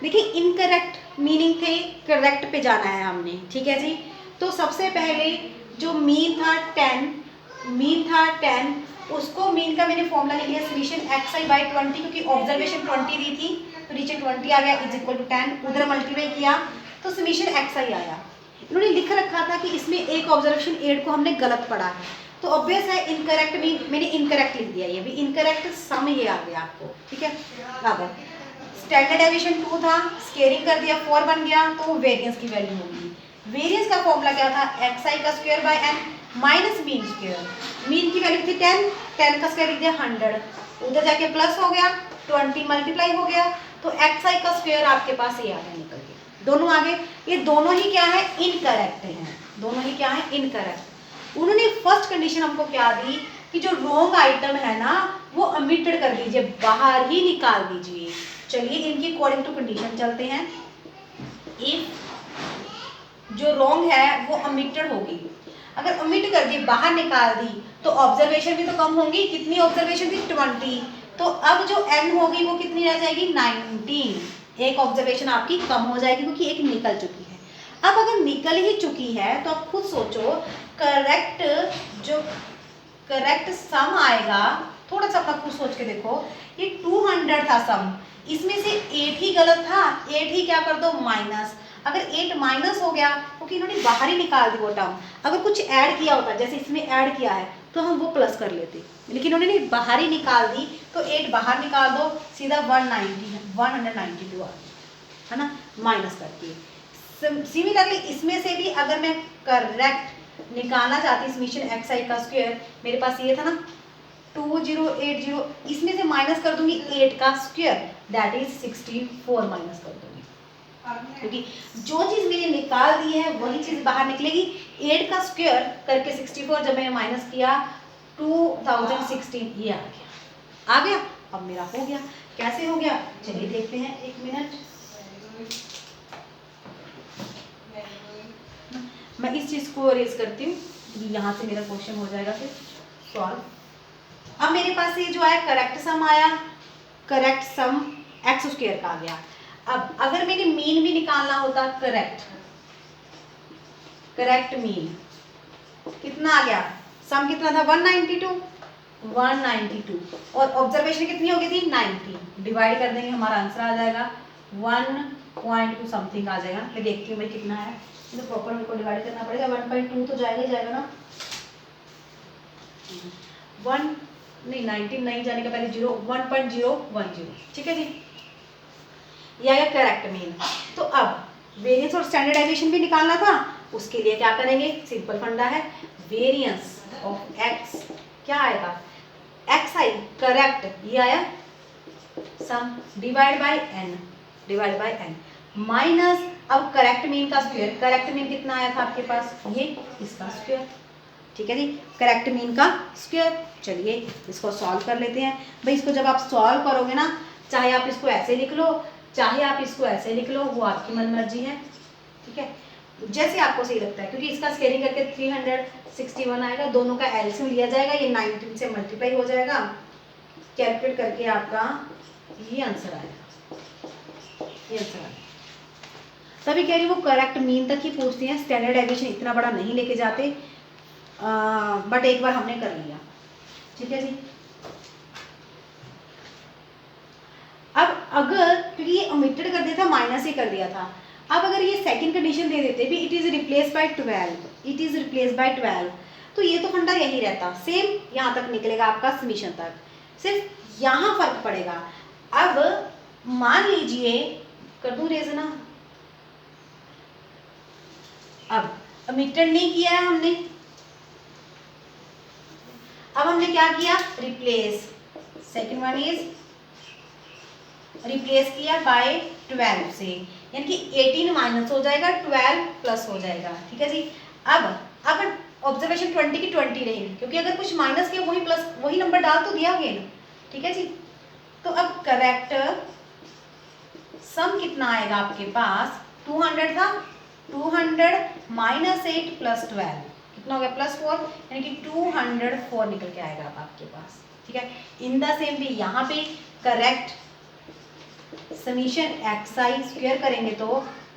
देखिए इनकरेक्ट मीनिंग थे, करेक्ट पे जाना है हमने, ठीक है जी। तो सबसे पहले जो मीन था 10, उसको मीन का मैंने फॉर्मूला लिख लिया समीशन एक्स आई बाई 20, क्योंकि ऑब्जर्वेशन 20 दी थी तो नीचे 20 आ गया इज इक्वल टू 10, उधर मल्टीप्लाई किया तो समीशन एक्स आई आया। इन्होंने लिख रखा था कि इसमें एक ऑब्जर्वेशन 8 को हमने गलत पढ़ा है, तो ऑब्वियस है इनकरेक्ट मीन, मैंने इनकरेक्ट लिख दिया, ये भी इनकरेक्ट सम ये आ गया आपको, ठीक है। अब स्टैंडर्ड डेविएशन 2 था, स्केयरिंग कर दिया 4 बन गया, तो वो वेरिएंस की वैल्यू होगी। वेरिएंस का फॉर्मूला क्या था, एक्स आई का square by n minus mean square, mean की वैल्यू थी 10 का स्क्वायर लिख दिया 100, उधर जाके प्लस हो गया 20 मल्टीप्लाई हो गया, तो एक्स आई का स्क्वायर आपके पास ये आ गया निकल के, दोनों आगे। ये दोनों ही क्या है, इनकरेक्ट हैं, दोनों ही क्या है, इनकरेक्ट। उन्होंने फर्स्ट कंडीशन हमको क्या दी कि जो रॉन्ग आइटम है ना वो ओमिटेड कर दीजिए, बाहर ही निकाल दीजिए। चलिए इनकी अकॉर्डिंग टू कंडीशन चलते हैं। इफ जो रॉन्ग है वो ओमिटेड होगी, अगर ओमिट कर दी बाहर निकाल दी तो ऑब्जर्वेशन भी तो कम होंगी, कितनी ऑब्जर्वेशन थी 20, तो अब जो एन होगी वो कितनी रह जाएगी 19, एक ऑब्जर्वेशन आपकी कम हो जाएगी क्योंकि एक निकल चुकी है। अब अगर निकल ही चुकी है तो आप खुद सोचो करेक्ट सम आएगा, थोड़ा सा अपना खुद सोच के देखो, ये 200 था सम, इसमें से 8 ही गलत था, 8 ही क्या कर दो माइनस, अगर 8 माइनस हो गया क्योंकि इन्होंने बाहर ही निकाल दी वो टर्म, अगर कुछ ऐड किया होता जैसे इसमें ऐड किया है तो हम वो प्लस कर लेते, लेकिन उन्होंने बाहर ही निकाल दी, तो 8 बाहर निकाल दो सीधा 192 है ना, माइनस करके। सिमिलरली इसमें से भी अगर मैं करेक्ट निकालना चाहती समीशन एक्स आई का स्क्वायर, मेरे पास ये था ना 2080, इसमें से माइनस कर दूंगी 8 का स्क्वायर दैट इज 64 माइनस कर दूंगी, क्योंकि जो चीज मैंने निकाल दी है वही चीज बाहर निकलेगी। 8 का स्क्वायर करके 64 जब मैंने माइनस किया 2016, ये आ गया। अब मेरा हो गया, कैसे हो गया चलिए देखते हैं, एक मिनट मैं इस चीज को रेज करती हूँ, यहाँ से मेरा क्वेश्चन हो जाएगा फिर सॉल्व। अब मेरे पास ये जो आया करेक्ट सम आया, करेक्ट सम एक्स स्क्वायर का आ गया। अब अगर मैंने मीन भी निकालना होता, करेक्ट मीन कितना आ गया, सम कितना था 192 और ऑब्जर्वेशन कितनी हो गई थी 90, डिवाइड कर देंगे हमारा आंसर आ जाएगा 1.2 समथिंग आ जाएगा। मैं देखती हूँ भाई कितना है, तो प्रॉपर मेरे को डिवाइड करना पड़ेगा, 1.2 तो जाएगा ही जाएगा ना, 1 नहीं 19 नहीं जाने का पहले 1.010, ठीक है जी, ये आया करेक्ट मीन। तो अब वेरिएंस और स्टैंडर्ड डेविएशन भी निकालना था, उसके लिए क्या करेंगे, सिंपल फंडा है, वेरिएंस ऑफ एक्स क्या आएगा एक्स आई करेक्ट, ये आया सम डिवाइड बाय एन माइनस, अब करेक्ट मीन का स्क्वायर, करेक्ट मीन कितना आया था आपके पास, ये इसका स्क्वायर, ठीक है जी, करेक्ट मीन का स्क्वायर। चलिए इसको सॉल्व कर लेते हैं भाई। इसको जब आप सॉल्व करोगे ना, चाहे आप इसको ऐसे लिख लो चाहे आप इसको ऐसे लिख लो, वो आपकी मन मर्जी है, ठीक है, जैसे आपको सही लगता है, क्योंकि इसका स्केलिंग करके 361 आएगा, दोनों का एलसीएम लिया जाएगा, ये 19 से मल्टीप्लाई हो जाएगा, कैलकुलेट करके आपका ये आंसर आएगा, ये आंसर आएगा। तभी कह रही हूँ वो करेक्ट मीन तक ही पूछती हैं, स्टैंडर्ड डेविएशन इतना बड़ा नहीं लेके जाते, बट एक बार हमने कर लिया, ठीक है जी। अब अगर क्योंकि ये ओमिटेड कर दिया था, माइनस ही कर दिया था, अब अगर ये सेकंड कंडीशन दे देते भी इट इज रिप्लेस बाय 12, तो ये तो फंडा यही रहता, सेम यहाँ तक निकलेगा आपका समीशन तक, सिर्फ यहाँ फर्क पड़ेगा। अब मान लीजिए, कर दूं रेज ना, अब मीटर नहीं किया है हमने, अब हमने क्या किया, replace, second one is replace किया बाय 12 से, यानी कि 18 माइनस हो जाएगा, 12 प्लस हो जाएगा। ठीक है जी। अब ऑब्जर्वेशन 20 की 20 रहेगी, क्योंकि अगर कुछ माइनस किया वही प्लस, वही नंबर डाल तो दिया गया ना। ठीक है जी। तो अब करेक्ट सम कितना आएगा आपके पास, 200 था, 200 माइनस 8 प्लस 12 कितना हो गया, +4, यानी कि 204 निकल के आएगा अब आपके पास। ठीक है। इन द सेम वे यहाँ पे करेक्ट समीशन xi स्क्वायर करेंगे तो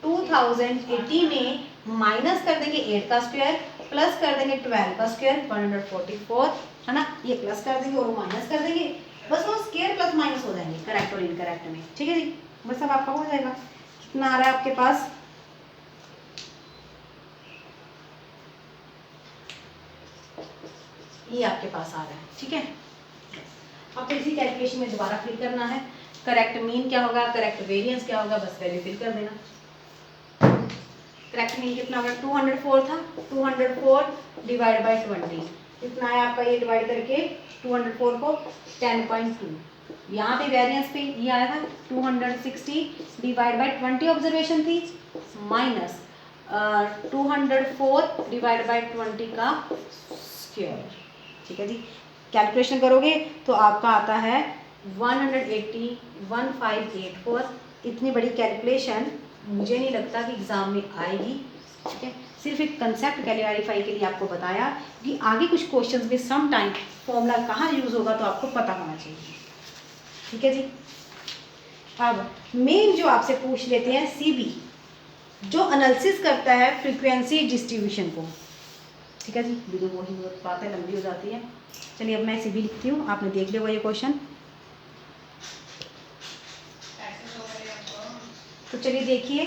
2080 में माइनस कर देंगे 8 का स्क्वायर, प्लस कर देंगे 12 का स्क्वायर, 144 है ना, ये प्लस कर देंगे और वो माइनस कर देंगे, बस वो स्क्वायर प्लस माइनस हो जाएंगे करेक्ट और इनकरेक्ट में। ठीक है जी, बस अब आपका हो जाएगा। कितना आ रहा है आपके पास, ये आपके पास आ रहा है। ठीक है। अब तो इसी कैलकुलेशन में दोबारा फिल करना है, करेक्ट मीन क्या होगा, करेक्ट वेरिएंस क्या होगा, बस वैल्यू फिल कर देना। करेक्ट मीन कितना होगा, 204 था, 204 डिवाइड बाय 20 कितना है आपका, ये डिवाइड करके 204 को 10.2, यहाँ पे वेरिएंस पे ये आया था 260 डिवाइड बाय 20 ऑब्जर्वेशन थी, माइनस 204 डिवाइड बाय 20 का स्क्वायर। ठीक है जी। कैलकुलेशन करोगे तो आपका आता है 180, 1584। इतनी बड़ी कैलकुलेशन मुझे नहीं लगता कि एग्जाम में आएगी। ठीक है। सिर्फ एक कंसेप्ट क्लैरिफाई के लिए आपको बताया कि आगे कुछ क्वेश्चंस में सम टाइम फॉर्मूला कहाँ यूज होगा तो आपको पता होना चाहिए। ठीक है जी। अब मेन जो आपसे पूछ लेते हैं सीबी, जो एनालिसिस करता है फ्रीक्वेंसी डिस्ट्रीब्यूशन को। ठीक है जी, वीडियो वही बातें लंबी हो जाती है। चलिए अब मैं सीबी लिखती हूँ, आपने देख लिया वो ये क्वेश्चन। तो चलिए देखिए,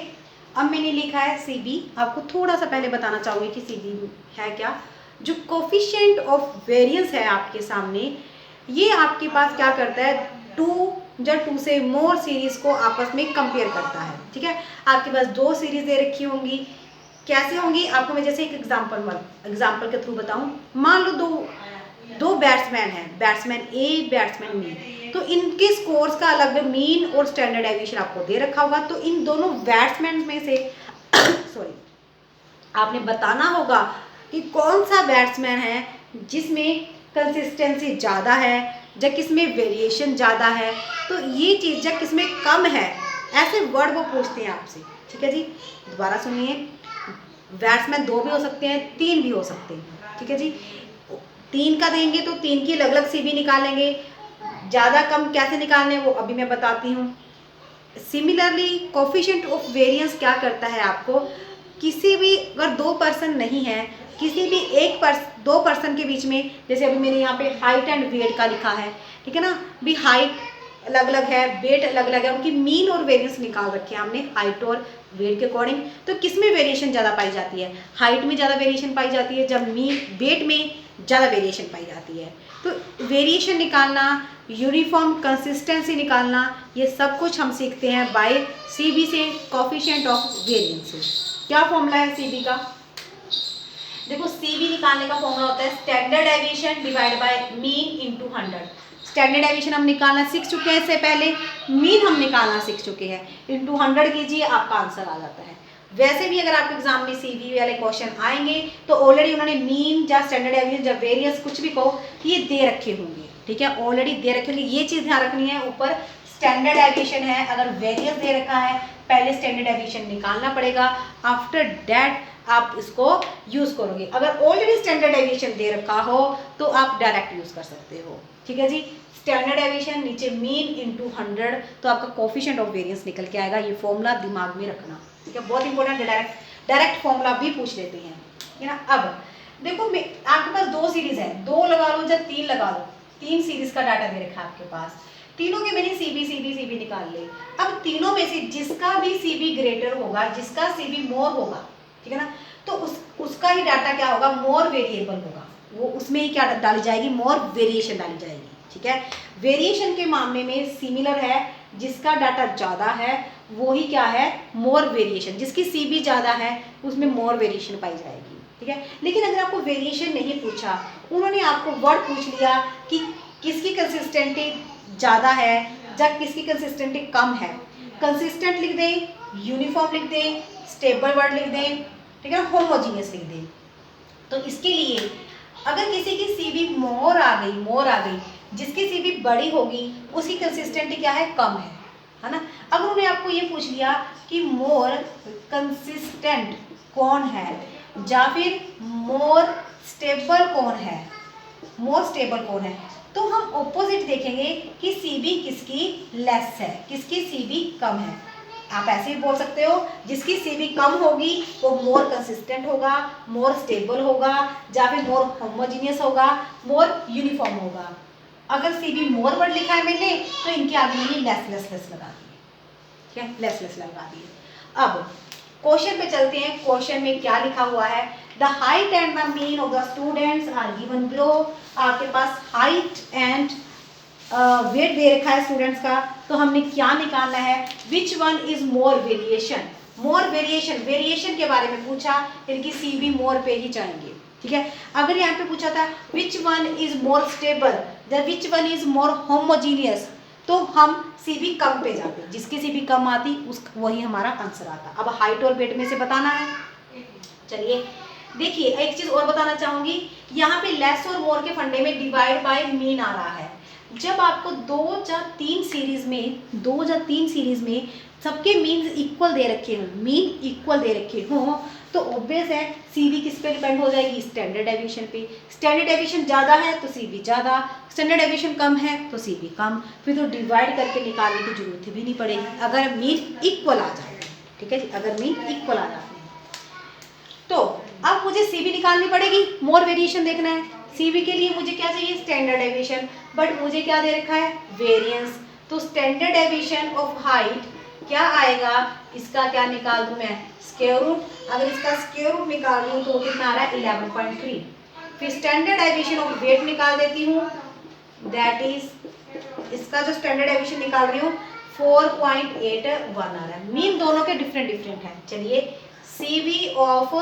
अब मैंने लिखा है सीबी। आपको थोड़ा सा पहले बताना चाहूँगी कि सीबी है क्या। जो कोफिशिएंट ऑफ वेरिएंस है आपके सामने, ये आपके पास क्या करता है, 2 से मोर सीरीज को आपस में कंपेयर करता है। ठीक है। आपके पास 2 सीरीज दे रखी होंगी, कैसे होंगी आपको मैं जैसे एक एग्जाम्पल के थ्रू बताऊं। मान लो दो बैट्समैन हैं, बैट्समैन ए, बैट्समैन बी, तो इनके स्कोर्स का अलग मीन और स्टैंडर्ड डेविएशन आपको दे रखा होगा। तो इन दोनों बैट्समैन में से सॉरी आपने बताना होगा कि कौन सा बैट्समैन है जिसमें कंसिस्टेंसी ज़्यादा है, जब किसमें वेरिएशन ज़्यादा है, तो ये चीज़ जब किसमें कम है, ऐसे वर्ड वो पूछते हैं आपसे। ठीक है जी। दोबारा सुनिए, बैट्समैन 2 भी हो सकते हैं, 3 भी हो सकते हैं। ठीक है जी। 3 का देंगे तो 3 की अलग अलग सीबी निकालेंगे, ज़्यादा कम कैसे निकालने वो अभी मैं बताती हूँ। सिमिलरली कोफिशिएंट ऑफ वेरिएंस क्या करता है, आपको किसी भी अगर 2 पर्सन नहीं है, किसी भी 2 पर्सन के बीच में, जैसे अभी मैंने यहाँ पे हाइट एंड वेट का लिखा है, ठीक है ना, भी हाइट अलग अलग है, वेट अलग अलग है, उनकी मीन और वेरिएंस निकाल रखे हैं हमने हाइट और वेट के अकॉर्डिंग। तो किस में वेरिएशन ज़्यादा पाई जाती है, हाइट में ज़्यादा वेरिएशन पाई जाती है, जब वेट में ज़्यादा वेरिएशन पाई जाती है। तो वेरिएशन निकालना, यूनिफॉर्म कंसिस्टेंसी निकालना, ये सब कुछ हम सीखते हैं बाय सीबी से, कोफिशिएंट ऑफ वेरिएंस से। क्या फॉर्मूला है सीबी का, देखो सीबी निकालने का फॉर्मूला होता है standard deviation divide by mean into 100। Standard deviation हम निकालना सीख चुके हैं इससे पहले, मीन हम निकालना सीख चुके हैं, इनटू 100 कीजिए आपका आंसर आ जाता है। वैसे भी अगर आपके एग्जाम में सीबी वाले क्वेश्चन आएंगे तो ऑलरेडी उन्होंने मीन या स्टैंडर्ड डेविएशन या वेरिएंस कुछ भी कहो ये दे रखे होंगे। ठीक है, ऑलरेडी दे रखे होंगे, ये चीज़ ध्यान रखनी है। ऊपर स्टैंडर्ड डेविएशन है, अगर वेरिएंस दे रखा है पहले स्टैंडर्ड डेविएशन निकालना पड़ेगा, आफ्टर दैट आप इसको यूज करोगे। अगर ऑलरेडी स्टैंडर्ड डेविएशन दे रखा हो तो आप डायरेक्ट यूज कर सकते हो। ठीक है जी, स्टैंडर्ड डेविएशन नीचे मीन इनटू 100, तो आपका कोफिशिएंट ऑफ वेरिएंस निकल के आएगा। ये फॉर्मूला दिमाग में रखना, ठीक है, बहुत इंपॉर्टेंट। डायरेक्ट फॉर्मूला भी पूछ लेते हैं, है ना। अब देखो आपके पास 2 सीरीज है, 2 लगा लो या 3 लगा लो, 3 सीरीज का डाटा दे रखा है आपके पास, तीनों के मैंने सीबी निकाल ली। अब तीनों में से जिसका भी सीबी ग्रेटर होगा, जिसका सीबी मोर होगा, ठीक है ना, तो उसका ही डाटा क्या होगा, मोर वेरिएबल होगा, वो उसमें ही क्या डाली जाएगी, मोर वेरिएशन डाली जाएगी। ठीक है। वेरिएशन के मामले में सिमिलर है, जिसका डाटा ज़्यादा है वो ही क्या है, मोर वेरिएशन, जिसकी सीबी ज़्यादा है उसमें मोर वेरिएशन पाई जाएगी, ठीक है। लेकिन अगर आपको वेरिएशन नहीं पूछा, उन्होंने आपको वर्ड पूछ लिया कि किसकी कंसिस्टेंटी ज़्यादा है या किसकी कंसिस्टेंटी कम है, कंसिस्टेंट लिख दें, यूनिफॉर्म लिख दें, स्टेबल वर्ड लिख दें, ठीक है, होमोजीनियस लिख दें। तो इसके लिए अगर किसी की सीबी मोर आ गई, जिसकी सीबी बड़ी होगी उसकी कंसिस्टेंटी क्या है, कम है ना। अगर उन्होंने आपको ये पूछ लिया कि मोर कंसिस्टेंट कौन है या फिर मोर स्टेबल कौन है, तो हम ऑपोजिट देखेंगे कि सीबी किसकी लेस है, किसकी सीबी कम है। आप ऐसे ही बोल सकते हो, जिसकी सीबी कम होगी वो मोर कंसिस्टेंट होगा, मोर स्टेबल होगा, या फिर मोर होमोजीनियस होगा, मोर यूनिफॉर्म होगा। अगर सीबी मोर वर्ड लिखा है मैंने तो इनके आगे मैंने लेस लगा दिए, ठीक है, लेस लगा दिए। अब क्वेश्चन पे चलते हैं। क्वेश्चन में क्या लिखा हुआ है, the height and the mean of the students are given below. आपके पास हाइट एंड वेट दे रखा है स्टूडेंट्स का, तो हमने क्या निकालना है, which one is more variation. Variation के बारे में पूछा, इनकी सीबी मोर पे ही जाएंगे, ठीक है। अगर यहाँ पे पूछा था which one is more stable या which one is more homogeneous, तो हम सीबी कम पे जाते, जिसकी सीबी कम आती उस वही हमारा आंसर आता। अब हाइट और वेट में से बताना है। चलिए देखिए, एक चीज और बताना चाहूंगी, यहाँ पे लेस और मोर के फंडे में डिवाइड बाय मीन आ रहा है। जब आपको दो या तीन सीरीज में सबके मीन इक्वल दे रखे हों, तो ऑब्वियस है सीबी किस पे डिपेंड हो जाएगी, स्टैंडर्ड डेविएशन पे। स्टैंडर्ड डेविएशन ज़्यादा है तो सीबी ज़्यादा, स्टैंडर्ड डेविएशन कम है तो सीबी कम, फिर तो डिवाइड करके निकालने की जरूरत भी नहीं पड़ेगी अगर मीन इक्वल आ जाए, ठीक है जी, अगर मीन इक्वल आ जाए। तो अब मुझे सीबी निकालनी पड़ेगी, मोर वेरिएशन देखना है। सीबी के लिए मुझे क्या चाहिए, स्टैंडर्ड डेविएशन, बट मुझे क्या दे रखा है, वेरिएंस। तो स्टैंडर्ड डेविएशन ऑफ हाइट क्या आएगा, इसका क्या निकाल दूं मैं, स्क्वायर रूट। अगर इसका स्क्वायर रूट निकाल रही हूँ तो कितना आ रहा है, 11.3। फिर स्टैंडर्ड डेविएशन ऑफ वेट निकाल देती हूँ, दैट इज, इसका जो स्टैंडर्ड डेविएशन निकाल रही हूँ 4.81 आ रहा है। मीन दोनों के डिफरेंट है। चलिए सीबी ऑफ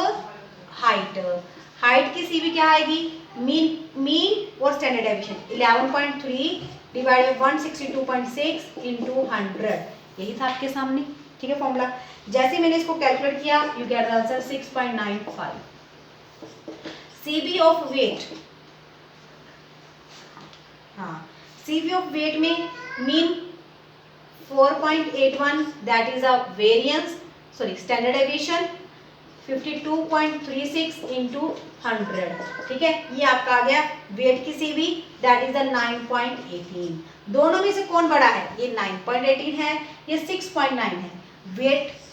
हाइट की सीबी क्या आएगी, मीन और स्टैंडर्ड डेविएशन 11.3 डिवाइडेड 162.6 इंटू 100, यही था आपके सामने, ठीक है फॉर्मूला। जैसे मैंने इसको कैलकुलेट किया, you get the answer 6.95। CV of weight, हाँ, सीबी ऑफ वेट में mean 4.81, that is a variance, sorry standard deviation 52.36 into 100, ठीक है। ये आपका आ गया वेट की सीबी, दैट इज द 9.18। दोनों में से कौन बड़ा है, ये 9.18 है, ये 6.9 है।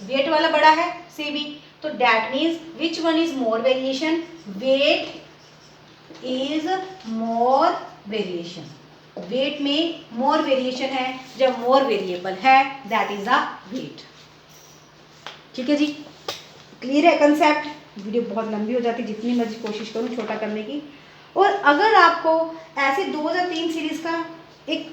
वेट वाला बड़ा है सीबी, तो that means which one is more variation, weight is more variation. Weight में मोर वेरिएशन है, जब मोर वेरिएबल है दैट इज अ वेट, ठीक है जी। क्लियर है कंसेप्ट। वीडियो बहुत लंबी हो जाती है, जितनी मर्जी कोशिश करूँ छोटा करने की। और अगर आपको ऐसे 2 या 3 सीरीज का एक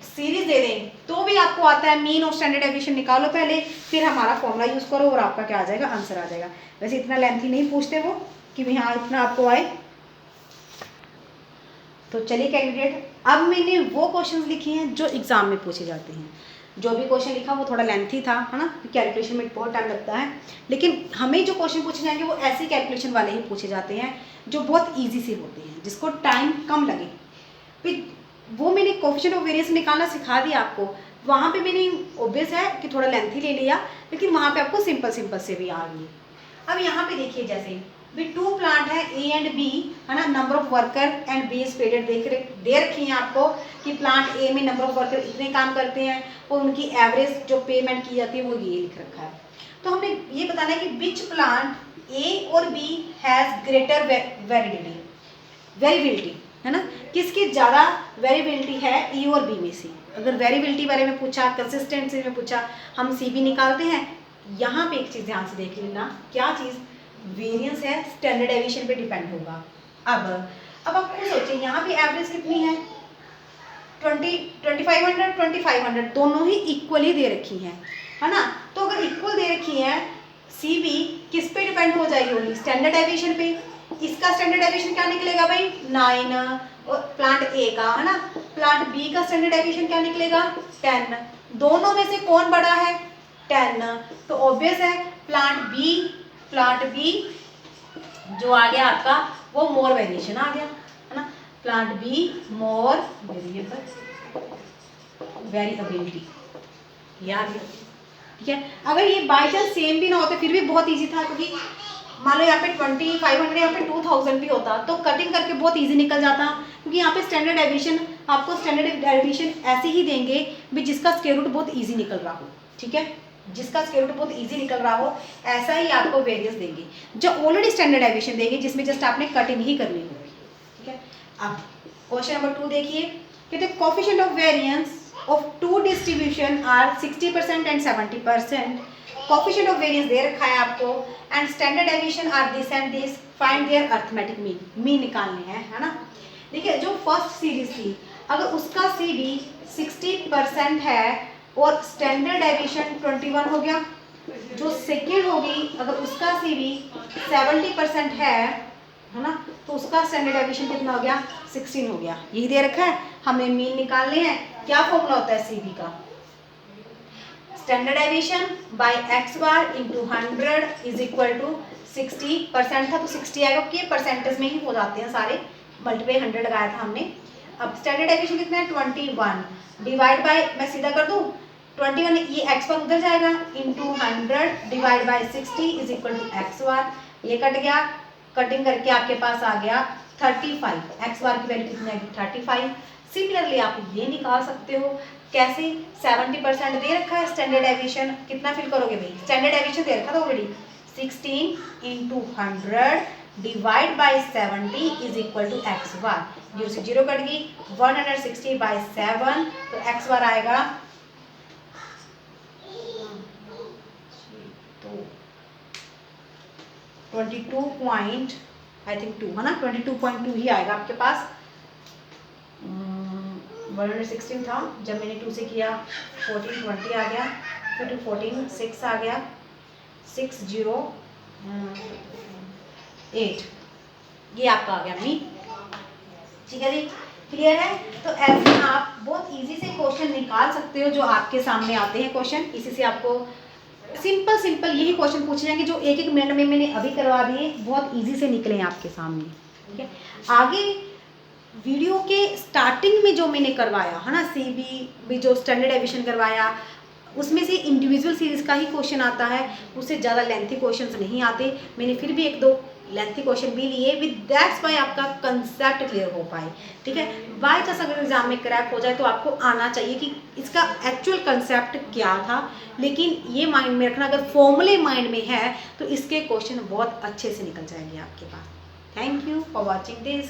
सीरीज दे दें तो भी आपको आता है मीन और स्टैंडर्ड डेविएशन निकालो पहले, फिर हमारा फॉर्मूला यूज करो और आपका क्या आ जाएगा, आंसर आ जाएगा। वैसे इतना लेंथी नहीं पूछते वो कि भाई हाँ इतना आपको आए। तो चलिए कैंडिडेट, अब मैंने वो क्वेश्चंस लिखे हैं जो एग्जाम में पूछे जाते हैं। जो भी क्वेश्चन लिखा वो थोड़ा लेंथी था, है ना, कैलकुलेशन में बहुत टाइम लगता है, लेकिन हमें जो क्वेश्चन पूछे जाएंगे वो ऐसे कैलकुलेशन वाले ही पूछे जाते हैं जो बहुत ईजी से होते हैं, जिसको टाइम कम लगे। फिर वो मैंने कोएफिशिएंट ऑफ वेरिएंस निकालना सिखा दिया आपको, वहाँ पे मैंने ऑब्वियस है कि थोड़ा लेंथी ले लिया, लेकिन वहाँ पे आपको सिंपल से भी आ गई। अब यहाँ पे देखिए, जैसे भी 2 प्लांट है ए एंड बी, है ना, number of worker and B स्पेडेड दे रखी है आपको कि प्लांट ए में नंबर ऑफ वर्कर इतने काम करते हैं और उनकी एवरेज जो पेमेंट की जाती है वो ये लिख रखा है। तो हमने ये बताना है कि विच प्लांट ए और बी हैज़ ग्रेटर वेरिएबिलिटी, है ना, किसकी ज़्यादा वेरिएबिलिटी है ई और बी में से। अगर वेरिएबिलिटी बारे में पूछा, कंसिस्टेंसी में पूछा, हम सी बी निकालते हैं। यहाँ पे एक चीज़ ध्यान से देख लेना, क्या चीज़, वेरिएंस है, स्टैंडर्ड डेविएशन पे डिपेंड होगा। अब आप खुद सोचिए, यहाँ पे एवरेज कितनी है, 2500 दोनों ही इक्वली दे रखी हैं, है ना। तो अगर इक्वल दे रखी है सी बी किस पे डिपेंड हो जाएगी, होगी स्टैंडर्ड डेविएशन पे। इसका स्टैंडर्ड डेविएशन क्या निकलेगा भाई 9, और प्लांट ए का, है ना। प्लांट बी का स्टैंडर्ड डेविएशन क्या निकलेगा 10। दोनों में से कौन बड़ा है 10, तो ऑब्वियस है प्लांट बी जो आ गया आपका वो मोर वेरिएशन आ गया, है ना। प्लांट बी मोर वेरिएबिलिटी, ये आ गया, ठीक है। अगर ये बाई चांस सेम भी ना होते फिर भी बहुत इजी था, क्योंकि मान लो यहाँ पे 2500 यहाँ पे 2000 भी होता तो कटिंग करके बहुत इजी निकल जाता, क्योंकि यहाँ पे स्टैंडर्ड डेविएशन आपको स्टैंडर्ड डेविएशन ऐसे ही देंगे भी जिसका स्क्वायर रूट बहुत इजी निकल रहा हो, ठीक है। जिसका स्क्वायर रूट बहुत इजी निकल रहा हो ऐसा ही आपको वेरियंस देंगे। जो ऑलरेडी स्टैंडर्ड डेविएशन देंगे जिसमें जस्ट आपने कटिंग ही करनी होगी, ठीक है। अब क्वेश्चन नंबर 2 देखिए, कहते coefficient of variance of two distribution are 60% and 70%। Coefficient of variance दे रखा है आपको and standard deviation are this and this, find their arithmetic mean निकालने हैं, है ना। देखिए जो फर्स्ट सीरीज थी अगर उसका सी बी 60% है और स्टैंडर्ड डेविएशन 21 हो गया, जो सेकेंड होगी अगर उसका सी बी 70% है ना, तो उसका स्टैंडर्ड डेविएशन कितना हो गया 16 हो गया। यही दे रखा है, हमें मीन निकालने हैं। क्या फॉर्मूला होता है सी बी का, standard deviation by x bar into 100 is equal to 60% था तो 60 आएगा, क्योंकि परसेंटेज में ही हो जाते हैं सारे, मल्टीप्लाई 100 लगाया था हमने। अब स्टैंडर्ड डेविएशन कितना है 21 डिवाइड बाय, मैं सीधा कर दूं 21, ये एक्स बार उधर जाएगा into 100 divide by 60 is equal to x bar, ये कट गया, कटिंग करके आपके पास आ गया 35। एक्स बार की वैल्यू कितनी आएगी 35। सिमिलरली आप ये निकाल सकते हो, कैसे 70% दे रखा है स्टैंडर्ड डेविएशन, कितना फिल करोगे भाई, स्टैंडर्ड डेविएशन दे रखा था already 16 into 100 divide by 70 is equal to x bar, 0 से 0 कट गई, 160 बाई 7 तो एक्स बार आएगा तो 22.2 है ना, 22.2 ही आएगा आपके पास। 116 था, जब मैंने 2 से किया 1420 आ गया, फिर 2 14 6 आ गया, 608 ये आपका आ गया मीन, ठीक है जी, क्लियर है। तो ऐसे आप बहुत इजी से क्वेश्चन निकाल सकते हो जो आपके सामने आते हैं क्वेश्चन। इसी से आपको सिंपल यही क्वेश्चन पूछे जाएंगे जो एक एक मिनट में मैंने अभी करवा दिए, बहुत इजी से निकले आपके सामने, ठीक है। आगे वीडियो के स्टार्टिंग में जो मैंने करवाया है ना, सीबी भी जो स्टैंडर्ड डेविएशन करवाया उसमें से इंडिविजुअल सीरीज का ही क्वेश्चन आता है, उससे ज़्यादा लेंथी क्वेश्चंस नहीं आते। मैंने फिर भी 1-2 लेंथी क्वेश्चन भी लिए, विद दैट्स वाई आपका कंसेप्ट क्लियर हो पाए, ठीक है। बाय चांस अगर एग्जाम में क्रैक हो जाए तो आपको आना चाहिए कि इसका एक्चुअल कंसेप्ट क्या था, लेकिन ये माइंड में रखना, अगर फॉर्मूले माइंड में है तो इसके क्वेश्चन बहुत अच्छे से निकल जाएंगे आपके पास। Thank you for watching this.